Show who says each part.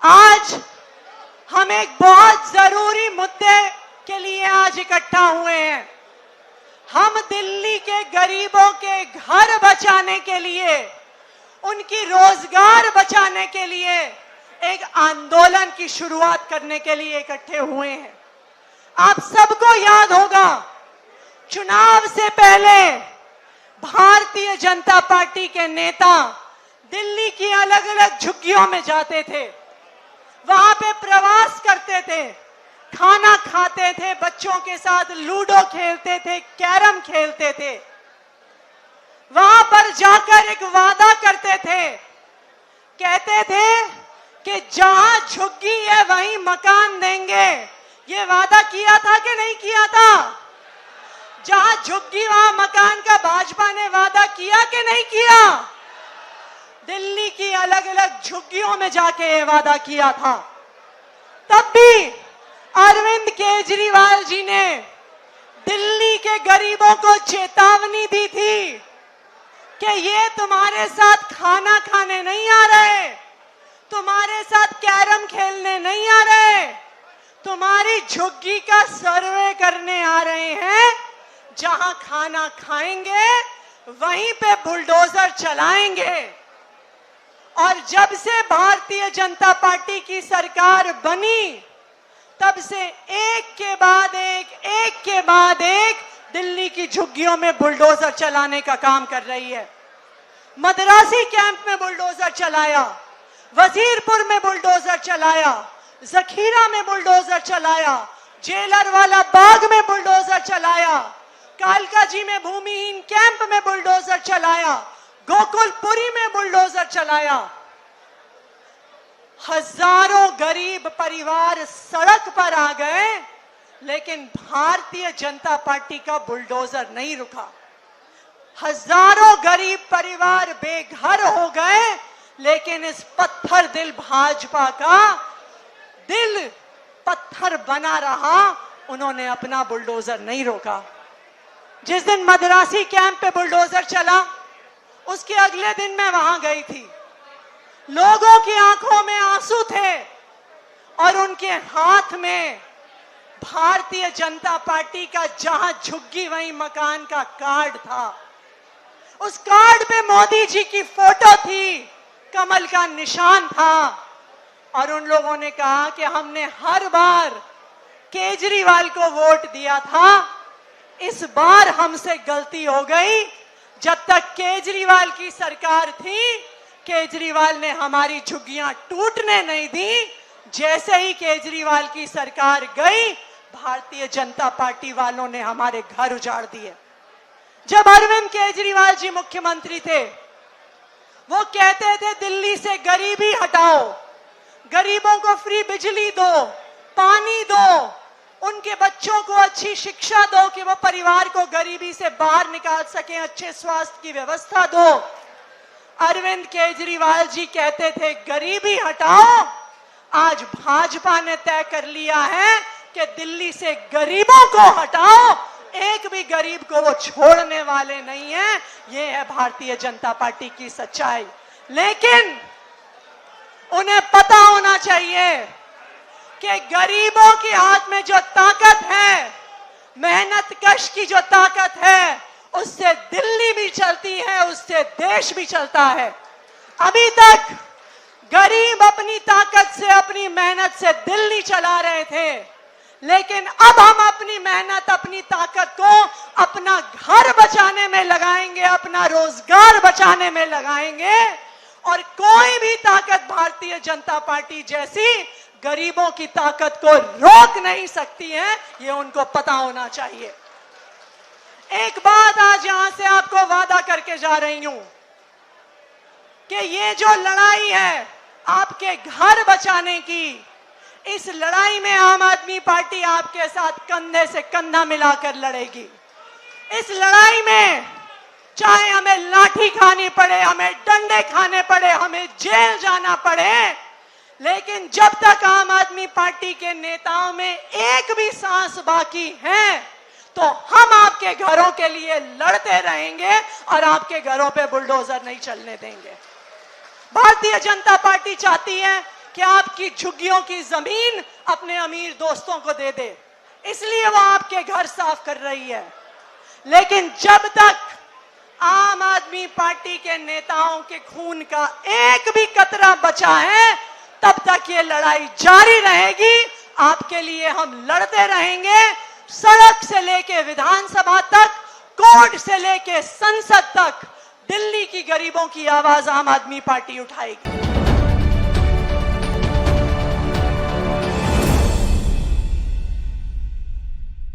Speaker 1: आज हम एक बहुत जरूरी मुद्दे के लिए आज इकट्ठा हुए हैं। हम दिल्ली के गरीबों के घर बचाने के लिए, उनकी रोजगार बचाने के लिए एक आंदोलन की शुरुआत करने के लिए इकट्ठे हुए हैं। आप सबको याद होगा, चुनाव से पहले भारतीय जनता पार्टी के नेता दिल्ली की अलग अलग झुग्गियों में जाते थे, वहां पे प्रवास करते थे, खाना खाते थे, बच्चों के साथ लूडो खेलते थे, कैरम खेलते थे। वहां पर जाकर एक वादा करते थे, कहते थे कि जहां झुग्गी है वहीं मकान देंगे। ये वादा किया था कि नहीं किया था? जहां झुग्गी वहां मकान का भाजपा ने वादा किया कि नहीं किया? दिल्ली की अलग अलग झुग्गियों में जाके ये वादा किया था। तब भी अरविंद केजरीवाल जी ने दिल्ली के गरीबों को चेतावनी दी थी कि ये तुम्हारे साथ खाना खाने नहीं आ रहे, तुम्हारे साथ कैरम खेलने नहीं आ रहे, तुम्हारी झुग्गी का सर्वे करने आ रहे हैं। जहां खाना खाएंगे वहीं पे बुलडोजर चलाएंगे। और जब से भारतीय जनता पार्टी की सरकार बनी, तब से एक के बाद एक दिल्ली की झुग्गियों में बुलडोजर चलाने का काम कर रही है। मद्रासी कैंप में बुलडोजर चलाया, वजीरपुर में बुलडोजर चलाया, जखीरा में बुलडोजर चलाया, जेलर वाला बाग में बुलडोजर चलाया, कालकाजी में भूमिहीन कैंप में बुलडोजर चलाया, गोकुलपुरी में बुलडोजर चलाया। हजारों गरीब परिवार सड़क पर आ गए, लेकिन भारतीय जनता पार्टी का बुलडोजर नहीं रुका। हजारों गरीब परिवार बेघर हो गए, लेकिन इस पत्थर दिल भाजपा का दिल पत्थर बना रहा, उन्होंने अपना बुलडोजर नहीं रोका। जिस दिन मद्रासी कैंप पे बुलडोजर चला, उसके अगले दिन मैं वहां गई थी। लोगों की आंखों में आंसू थे और उनके हाथ में भारतीय जनता पार्टी का जहां झुग्गी वहीं मकान का कार्ड था। उस कार्ड पे मोदी जी की फोटो थी, कमल का निशान था। और उन लोगों ने कहा कि हमने हर बार केजरीवाल को वोट दिया था, इस बार हमसे गलती हो गई। जब तक केजरीवाल की सरकार थी, केजरीवाल ने हमारी झुग्गियां टूटने नहीं दी। जैसे ही केजरीवाल की सरकार गई, भारतीय जनता पार्टी वालों ने हमारे घर उजाड़ दिए। जब अरविंद केजरीवाल जी मुख्यमंत्री थे, वो कहते थे दिल्ली से गरीबी हटाओ, गरीबों को फ्री बिजली दो, पानी दो, उनके बच्चों को अच्छी शिक्षा दो कि वो परिवार को गरीबी से बाहर निकाल सकें, अच्छे स्वास्थ्य की व्यवस्था दो। अरविंद केजरीवाल जी कहते थे गरीबी हटाओ। आज भाजपा ने तय कर लिया है कि दिल्ली से गरीबों को हटाओ, एक भी गरीब को वो छोड़ने वाले नहीं है। ये है भारतीय जनता पार्टी की सच्चाई। लेकिन उन्हें पता होना चाहिए कि गरीबों के हाथ में जो ताकत है, मेहनत कश की जो ताकत है, उससे दिल्ली भी चलती है, उससे देश भी चलता है। अभी तक गरीब अपनी ताकत से, अपनी मेहनत से दिल्ली चला रहे थे, लेकिन अब हम अपनी मेहनत, अपनी ताकत को अपना घर बचाने में लगाएंगे, अपना रोजगार बचाने में लगाएंगे। और कोई भी ताकत भारतीय जनता पार्टी जैसी गरीबों की ताकत को रोक नहीं सकती है, ये उनको पता होना चाहिए। एक बात आज यहां से आपको वादा करके जा रही हूं कि ये जो लड़ाई है आपके घर बचाने की, इस लड़ाई में आम आदमी पार्टी आपके साथ कंधे से कंधा मिलाकर लड़ेगी। इस लड़ाई में चाहे हमें लाठी खानी पड़े, हमें डंडे खाने पड़े, हमें जेल जाना पड़े, लेकिन जब तक आम आदमी पार्टी के नेताओं में एक भी सांस बाकी है, तो हम आपके घरों के लिए लड़ते रहेंगे और आपके घरों पे बुलडोजर नहीं चलने देंगे। भारतीय जनता पार्टी चाहती है कि आपकी झुग्गियों की जमीन अपने अमीर दोस्तों को दे दे, इसलिए वो आपके घर साफ कर रही है। लेकिन जब तक आम आदमी पार्टी के नेताओं के खून का एक भी कतरा बचा है, तब तक ये लड़ाई जारी रहेगी। आपके लिए हम लड़ते रहेंगे, सड़क से लेके विधानसभा तक, कोर्ट से लेके संसद तक। दिल्ली की गरीबों की आवाज आम आदमी पार्टी उठाएगी।